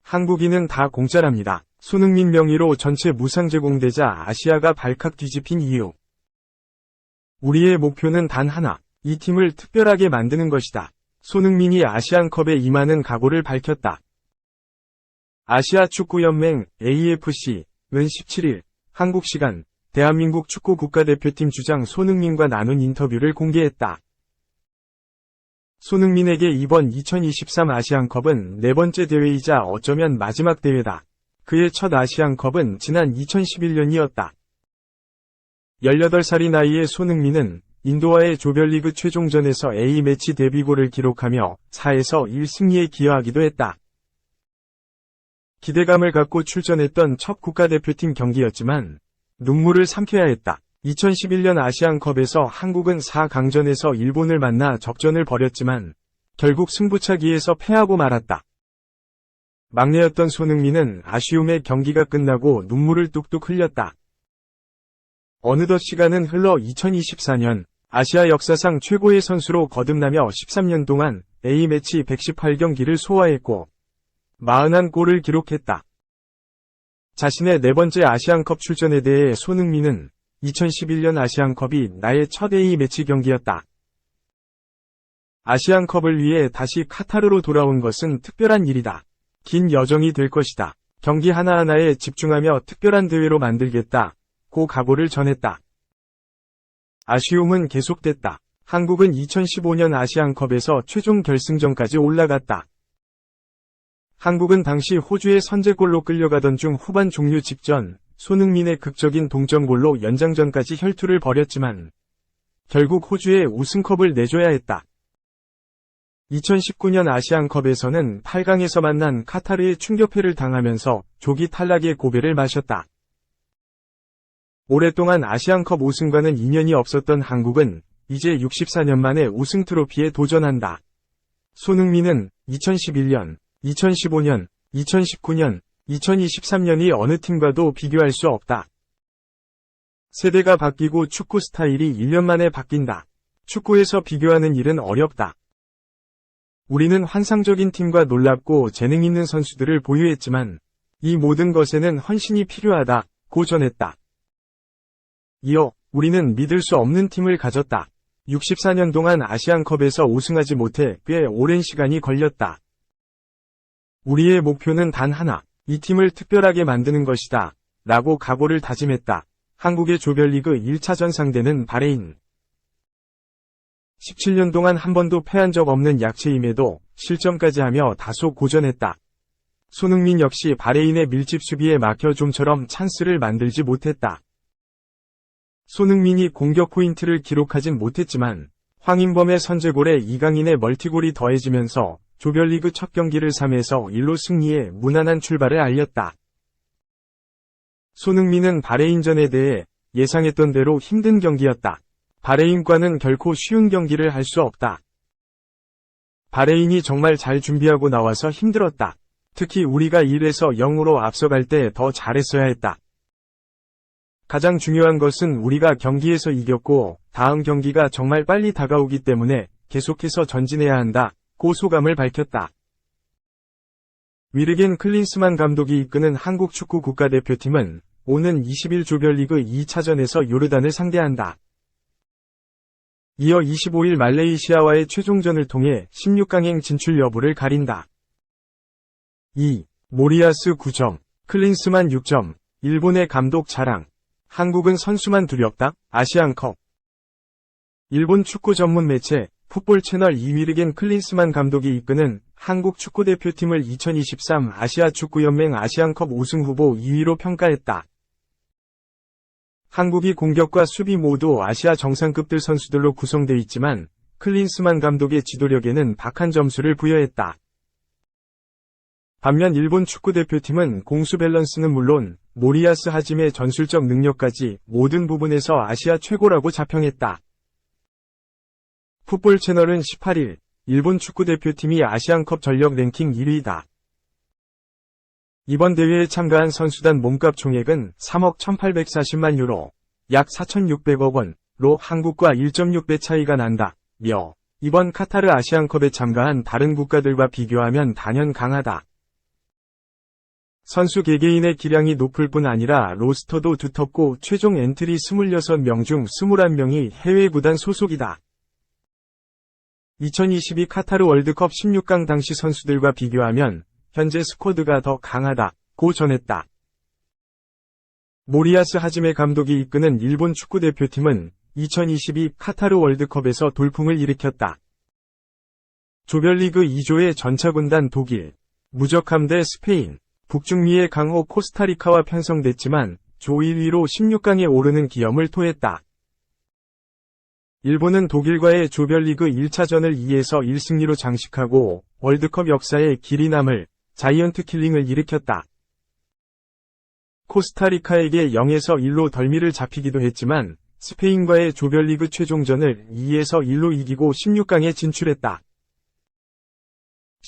한국인은 다 공짜랍니다. 손흥민 명의로 전체 무상 제공되자 아시아가 발칵 뒤집힌 이유. 우리의 목표는 단 하나. 이 팀을 특별하게 만드는 것이다. 손흥민이 아시안컵에 임하는 각오를 밝혔다. 아시아 축구연맹 AFC는 17일 한국 시간 대한민국 축구 국가대표팀 주장 손흥민과 나눈 인터뷰를 공개했다. 손흥민에게 이번 2023 아시안컵은 네 번째 대회이자 어쩌면 마지막 대회다. 그의 첫 아시안컵은 지난 2011년이었다. 18살의 나이에 손흥민은 인도와의 조별리그 최종전에서 A매치 데뷔골을 기록하며 4에서 1승리에 기여하기도 했다. 기대감을 갖고 출전했던 첫 국가대표팀 경기였지만 눈물을 삼켜야 했다. 2011년 아시안컵에서 한국은 4강전에서 일본을 만나 적전을 벌였지만 결국 승부차기에서 패하고 말았다. 막내였던 손흥민은 아쉬움에 경기가 끝나고 눈물을 뚝뚝 흘렸다. 어느덧 시간은 흘러 2024년 아시아 역사상 최고의 선수로 거듭나며 13년 동안 A매치 118경기를 소화했고 41골을 기록했다. 자신의 네 번째 아시안컵 출전에 대해 손흥민은 2011년 아시안컵이 나의 첫 A매치 경기였다. 아시안컵을 위해 다시 카타르로 돌아온 것은 특별한 일이다. 긴 여정이 될 것이다. 경기 하나하나에 집중하며 특별한 대회로 만들겠다. 고 각오를 전했다. 아쉬움은 계속됐다. 한국은 2015년 아시안컵에서 최종 결승전까지 올라갔다. 한국은 당시 호주의 선제골로 끌려가던 중 후반 종료 직전 손흥민의 극적인 동점골로 연장전까지 혈투를 벌였지만 결국 호주에 우승컵을 내줘야 했다. 2019년 아시안컵에서는 8강에서 만난 카타르의 충격패를 당하면서 조기 탈락의 고배를 마셨다. 오랫동안 아시안컵 우승과는 인연이 없었던 한국은 이제 64년 만에 우승 트로피에 도전한다. 손흥민은 2011년, 2015년, 2019년, 2023년이 어느 팀과도 비교할 수 없다. 세대가 바뀌고 축구 스타일이 1년 만에 바뀐다. 축구에서 비교하는 일은 어렵다. 우리는 환상적인 팀과 놀랍고 재능 있는 선수들을 보유했지만 이 모든 것에는 헌신이 필요하다. 고 전했다. 이어 우리는 믿을 수 없는 팀을 가졌다. 64년 동안 아시안컵에서 우승하지 못해 꽤 오랜 시간이 걸렸다. 우리의 목표는 단 하나. 이 팀을 특별하게 만드는 것이다. 라고 각오를 다짐했다. 한국의 조별리그 1차전 상대는 바레인. 17년 동안 한 번도 패한 적 없는 약체임에도 실점까지 하며 다소 고전했다. 손흥민 역시 바레인의 밀집 수비에 막혀 좀처럼 찬스를 만들지 못했다. 손흥민이 공격 포인트를 기록하진 못했지만 황인범의 선제골에 이강인의 멀티골이 더해지면서 조별리그 첫 경기를 3에서 1로 승리해 무난한 출발을 알렸다. 손흥민은 바레인전에 대해 예상했던 대로 힘든 경기였다. 바레인과는 결코 쉬운 경기를 할 수 없다. 바레인이 정말 잘 준비하고 나와서 힘들었다. 특히 우리가 1에서 0으로 앞서갈 때 더 잘했어야 했다. 가장 중요한 것은 우리가 경기에서 이겼고 다음 경기가 정말 빨리 다가오기 때문에 계속해서 전진해야 한다. 고 소감을 밝혔다. 위르겐 클린스만 감독이 이끄는 한국 축구 국가대표팀은 오는 20일 조별리그 2차전에서 요르단을 상대한다. 이어 25일 말레이시아와의 최종전을 통해 16강행 진출 여부를 가린다. 2. 모리아스 9점, 클린스만 6점, 일본의 감독 자랑. 한국은 선수만 두렵다? 아시안컵. 일본 축구 전문 매체 풋볼 채널 이위르겐 클린스만 감독이 이끄는 한국 축구대표팀을 2023 아시아 축구연맹 아시안컵 우승 후보 2위로 평가했다. 한국이 공격과 수비 모두 아시아 정상급들 선수들로 구성되어 있지만 클린스만 감독의 지도력에는 박한 점수를 부여했다. 반면 일본 축구대표팀은 공수 밸런스는 물론 모리아스 하짐의 전술적 능력까지 모든 부분에서 아시아 최고라고 자평했다. 풋볼 채널은 18일 일본 축구대표팀이 아시안컵 전력 랭킹 1위다. 이번 대회에 참가한 선수단 몸값 총액은 3억 1840만 유로, 약 4600억 원, 로 한국과 1.6배 차이가 난다. 며 이번 카타르 아시안컵에 참가한 다른 국가들과 비교하면 단연 강하다. 선수 개개인의 기량이 높을 뿐 아니라 로스터도 두텁고 최종 엔트리 26명 중 21명이 해외 구단 소속이다. 2022 카타르 월드컵 16강 당시 선수들과 비교하면 현재 스쿼드가 더 강하다고 전했다. 모리야스 하지메 감독이 이끄는 일본 축구대표팀은 2022 카타르 월드컵에서 돌풍을 일으켰다. 조별리그 2조의 전차군단 독일, 무적함대 스페인, 북중미의 강호 코스타리카와 편성됐지만 조 1위로 16강에 오르는 기염을 토했다. 일본은 독일과의 조별리그 1차전을 2에서 1승리로 장식하고 월드컵 역사에 길이 남을 자이언트 킬링을 일으켰다. 코스타리카에게 0에서 1로 덜미를 잡히기도 했지만 스페인과의 조별리그 최종전을 2에서 1로 이기고 16강에 진출했다.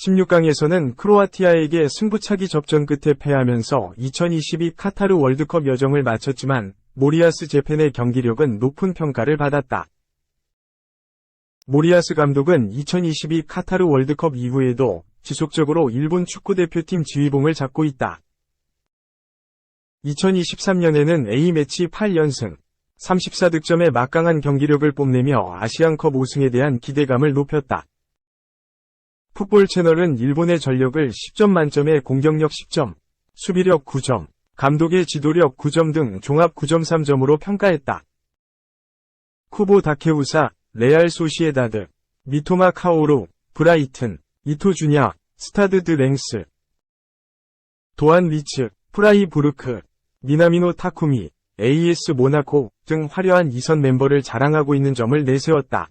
16강에서는 크로아티아에게 승부차기 접전 끝에 패하면서 2022 카타르 월드컵 여정을 마쳤지만 모리야스 재팬의 경기력은 높은 평가를 받았다. 모리야스 감독은 2022 카타르 월드컵 이후에도 지속적으로 일본 축구대표팀 지휘봉을 잡고 있다. 2023년에는 A매치 8연승, 34득점의 막강한 경기력을 뽐내며 아시안컵 우승에 대한 기대감을 높였다. 풋볼 채널은 일본의 전력을 10점 만점에 공격력 10점, 수비력 9점, 감독의 지도력 9점 등 종합 9.3점으로 평가했다. 쿠보 다케우사, 레알 소시에다드, 미토마 카오루, 브라이튼, 이토 주냐, 스타드 드 랭스, 도안 리츠, 프라이부르크, 미나미노 타쿠미, AS 모나코 등 화려한 이선 멤버를 자랑하고 있는 점을 내세웠다.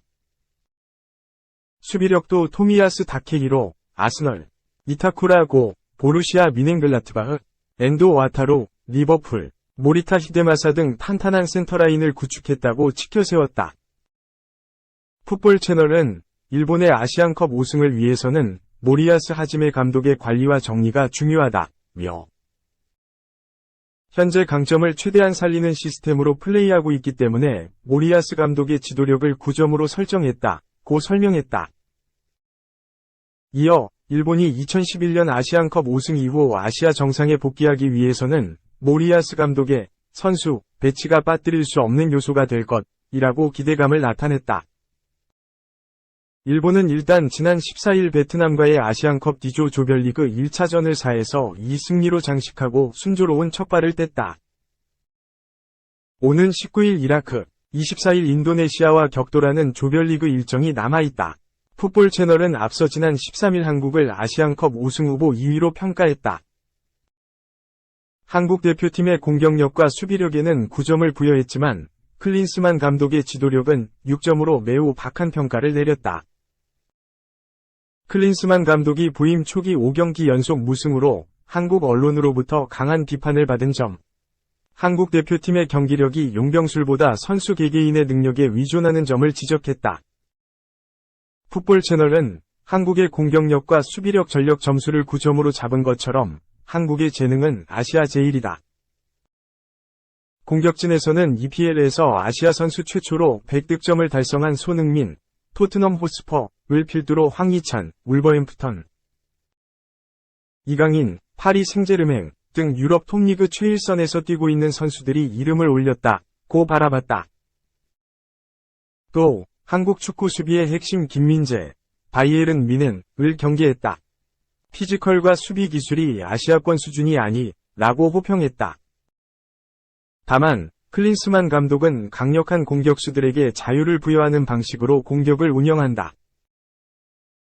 수비력도 토미야스 다케히로, 아스널, 이타쿠라 고, 보루시아 미넨글라트바흐, 엔도 와타로, 리버풀, 모리타 히데마사 등 탄탄한 센터라인을 구축했다고 치켜세웠다. 풋볼 채널은 일본의 아시안컵 우승을 위해서는 모리야스 하지메 감독의 관리와 정리가 중요하다며 현재 강점을 최대한 살리는 시스템으로 플레이하고 있기 때문에 모리야스 감독의 지도력을 9점으로 설정했다고 설명했다. 이어 일본이 2011년 아시안컵 우승 이후 아시아 정상에 복귀하기 위해서는 모리야스 감독의 선수 배치가 빠뜨릴 수 없는 요소가 될 것이라고 기대감을 나타냈다. 일본은 일단 지난 14일 베트남과의 아시안컵 D조 조별리그 1차전을 4에서 2승리로 장식하고 순조로운 첫발을 뗐다. 오는 19일 이라크, 24일 인도네시아와 격돌하는 조별리그 일정이 남아있다. 풋볼 채널은 앞서 지난 13일 한국을 아시안컵 우승 후보 2위로 평가했다. 한국 대표팀의 공격력과 수비력에는 9점을 부여했지만 클린스만 감독의 지도력은 6점으로 매우 박한 평가를 내렸다. 클린스만 감독이 부임 초기 5경기 연속 무승으로 한국 언론으로부터 강한 비판을 받은 점, 한국 대표팀의 경기력이 용병술보다 선수 개개인의 능력에 위존하는 점을 지적했다. 풋볼 채널은 한국의 공격력과 수비력 전력 점수를 9점으로 잡은 것처럼 한국의 재능은 아시아 제1이다. 공격진에서는 EPL에서 아시아 선수 최초로 100득점을 달성한 손흥민, 토트넘 호스퍼를 필두로 황희찬, 울버햄프턴, 이강인, 파리 생제르맹 등 유럽 톱리그 최일선에서 뛰고 있는 선수들이 이름을 올렸다고 바라봤다. 또 한국 축구 수비의 핵심 김민재, 바이에른 미넨을 경계했다. 피지컬과 수비 기술이 아시아권 수준이 아니라고 호평했다. 다만 클린스만 감독은 강력한 공격수들에게 자유를 부여하는 방식으로 공격을 운영한다.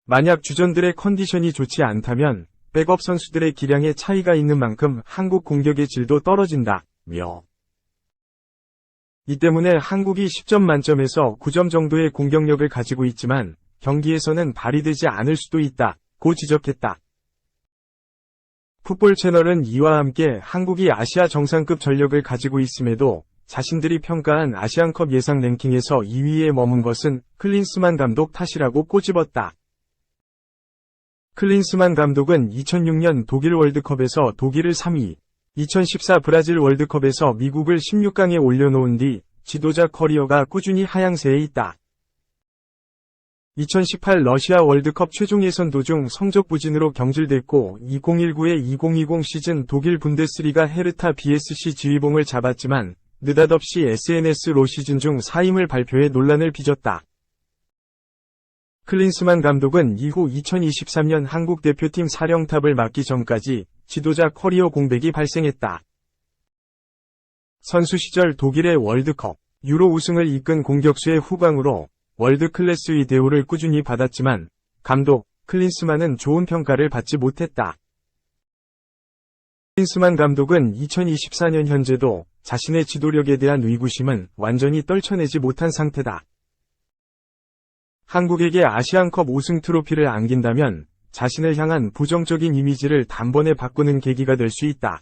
만약 주전들의 컨디션이 좋지 않다면 백업 선수들의 기량에 차이가 있는 만큼 한국 공격의 질도 떨어진다며 이 때문에 한국이 10점 만점에서 9점 정도의 공격력을 가지고 있지만 경기에서는 발휘되지 않을 수도 있다고 지적했다. 풋볼 채널은 이와 함께 한국이 아시아 정상급 전력을 가지고 있음에도 자신들이 평가한 아시안컵 예상 랭킹에서 2위에 머문 것은 클린스만 감독 탓이라고 꼬집었다. 클린스만 감독은 2006년 독일 월드컵에서 독일을 3위, 2014 브라질 월드컵에서 미국을 16강에 올려놓은 뒤 지도자 커리어가 꾸준히 하향세에 있다. 2018 러시아 월드컵 최종 예선 도중 성적 부진으로 경질됐고 2019-2020 시즌 독일 분데스리가 헤르타 BSC 지휘봉을 잡았지만 느닷없이 SNS로 시즌 중 사임을 발표해 논란을 빚었다. 클린스만 감독은 이후 2023년 한국 대표팀 사령탑을 맡기 전까지 지도자 커리어 공백이 발생했다. 선수 시절 독일의 월드컵, 유로 우승을 이끈 공격수의 후광으로 월드클래스의 대우를 꾸준히 받았지만 감독 클린스만은 좋은 평가를 받지 못했다. 클린스만 감독은 2024년 현재도 자신의 지도력에 대한 의구심은 완전히 떨쳐내지 못한 상태다. 한국에게 아시안컵 우승 트로피를 안긴다면 자신을 향한 부정적인 이미지를 단번에 바꾸는 계기가 될 수 있다.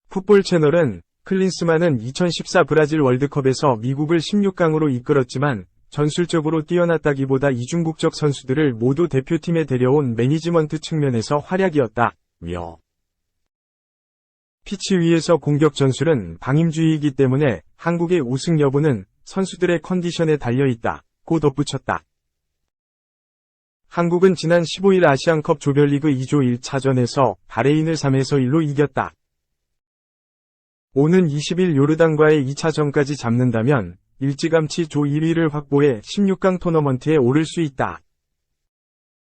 풋볼 채널은 클린스만은 2014 브라질 월드컵에서 미국을 16강으로 이끌었지만 전술적으로 뛰어났다기보다 이중국적 선수들을 모두 대표팀에 데려온 매니지먼트 측면에서 활약이었다. 피치 위에서 공격 전술은 방임주의이기 때문에 한국의 우승 여부는 선수들의 컨디션에 달려있다. 고 덧붙였다. 한국은 지난 15일 아시안컵 조별리그 2조 1차전에서 바레인을 3-1로 이겼다. 오는 20일 요르단과의 2차전까지 잡는다면 일찌감치 조 1위를 확보해 16강 토너먼트에 오를 수 있다.